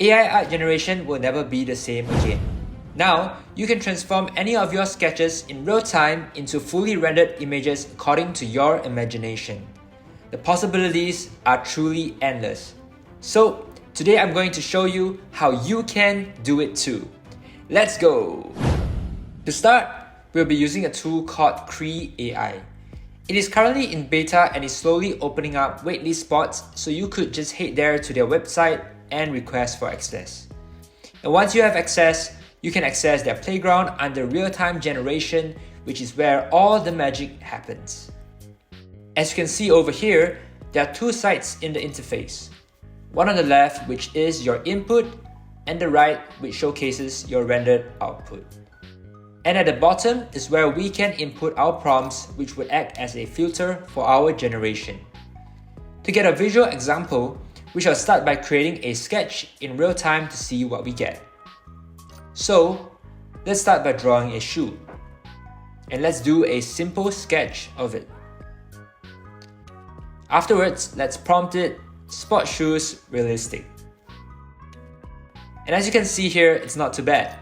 AI art generation will never be the same again. Now, you can transform any of your sketches in real time into fully rendered images according to your imagination. The possibilities are truly endless. So, today I'm going to show you how you can do it too. Let's go! To start, we'll be using a tool called Krea AI. It is currently in beta and is slowly opening up waitlist spots, so you could just head there to their website and request for access. And once you have access, you can access their playground under real-time generation, which is where all the magic happens. As you can see over here, there are two sides in the interface. One on the left, which is your input, and the right, which showcases your rendered output. And at the bottom is where we can input our prompts, which would act as a filter for our generation. To get a visual example, we shall start by creating a sketch in real time to see what we get. So, let's start by drawing a shoe. And let's do a simple sketch of it. Afterwards, let's prompt it sport shoes realistic. And as you can see here, it's not too bad.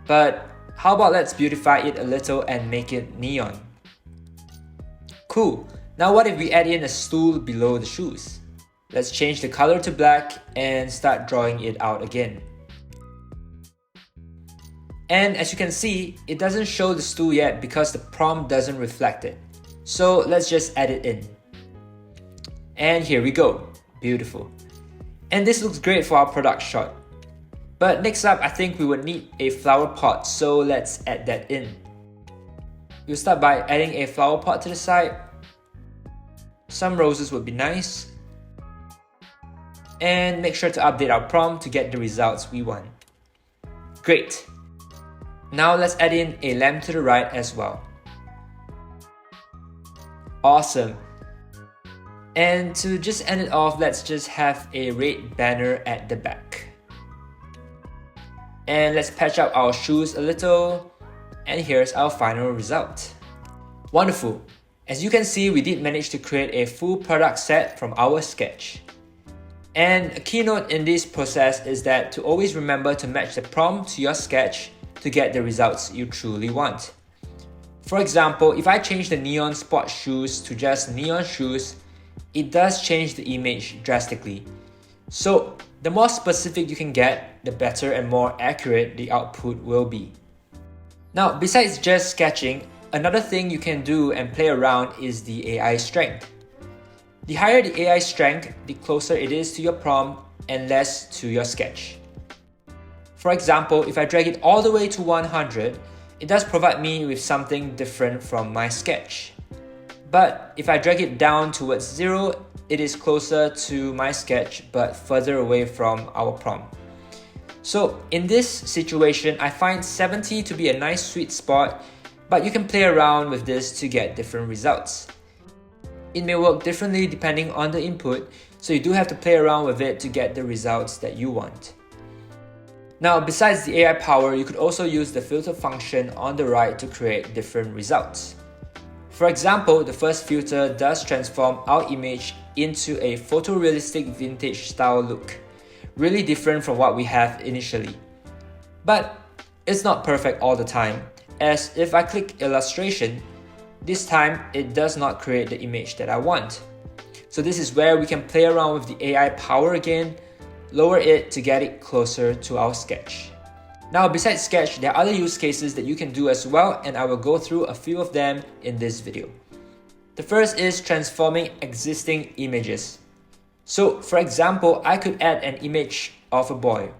But how about let's beautify it a little and make it neon? Cool. Now what if we add in a stool below the shoes? Let's change the color to black and start drawing it out again. And as you can see, it doesn't show the stool yet because the prompt doesn't reflect it. So let's just add it in. And here we go. Beautiful. And this looks great for our product shot. But next up, I think we would need a flower pot, so let's add that in. We'll start by adding a flower pot to the side. Some roses would be nice. And make sure to update our prompt to get the results we want. Great! Now let's add in a lamp to the right as well. Awesome! And to just end it off, let's just have a red banner at the back. And let's patch up our shoes a little. And here's our final result. Wonderful! As you can see, we did manage to create a full product set from our sketch. And a keynote in this process is that to always remember to match the prompt to your sketch to get the results you truly want. For example, if I change the neon sport shoes to just neon shoes, it does change the image drastically. So the more specific you can get, the better and more accurate the output will be. Now, besides just sketching, another thing you can do and play around is the AI strength. The higher the AI strength, the closer it is to your prompt and less to your sketch. For example, if I drag it all the way to 100, it does provide me with something different from my sketch. But if I drag it down towards 0, it is closer to my sketch but further away from our prompt. So in this situation, I find 70 to be a nice sweet spot, but you can play around with this to get different results. It may work differently depending on the input, so you do have to play around with it to get the results that you want. Now, besides the AI power, you could also use the filter function on the right to create different results. For example, the first filter does transform our image into a photorealistic vintage style look, really different from what we have initially. But it's not perfect all the time, as if I click illustration, this time it does not create the image that I want. So this is where we can play around with the AI power again, lower it to get it closer to our sketch. Now, besides sketch, there are other use cases that you can do as well, and I will go through a few of them in this video. The first is transforming existing images. So for example, I could add an image of a boy.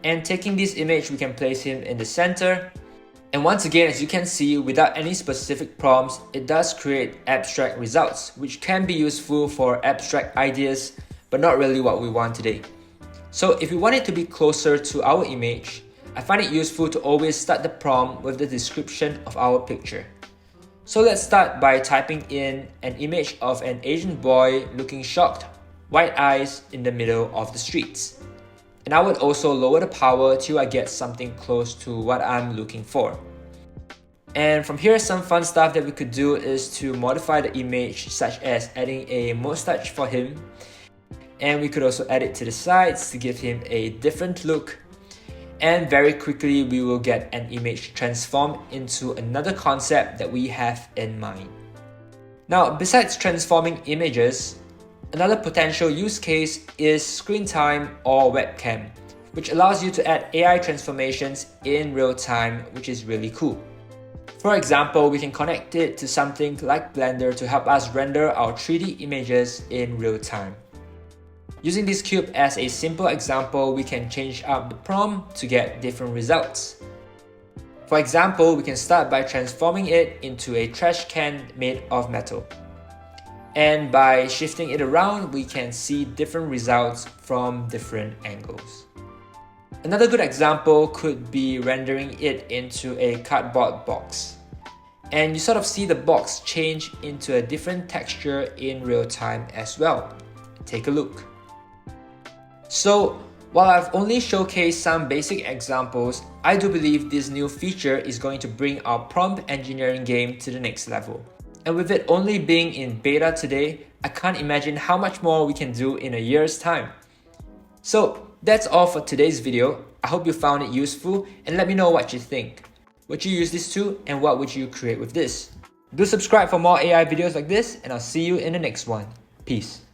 And taking this image, we can place him in the center. And once again, as you can see, without any specific prompts, it does create abstract results, which can be useful for abstract ideas, but not really what we want today. So if we want it to be closer to our image, I find it useful to always start the prompt with the description of our picture. So let's start by typing in an image of an Asian boy looking shocked, white eyes in the middle of the streets. And I would also lower the power till I get something close to what I'm looking for. And from here, some fun stuff that we could do is to modify the image, such as adding a mustache for him. and we could also add it to the sides to give him a different look. And very quickly we will get an image transformed into another concept that we have in mind. Now, besides transforming images, another potential use case is screen time or webcam, which allows you to add AI transformations in real time, which is really cool. For example, we can connect it to something like Blender to help us render our 3D images in real time. Using this cube as a simple example, we can change up the prompt to get different results. For example, we can start by transforming it into a trash can made of metal. And by shifting it around, we can see different results from different angles. Another good example could be rendering it into a cardboard box. And you sort of see the box change into a different texture in real time as well. Take a look. So, while I've only showcased some basic examples, I do believe this new feature is going to bring our prompt engineering game to the next level. And with it only being in beta today, I can't imagine how much more we can do in a year's time. So, that's all for today's video. I hope you found it useful and let me know what you think. Would you use this too, and what would you create with this? Do subscribe for more AI videos like this, and I'll see you in the next one. Peace.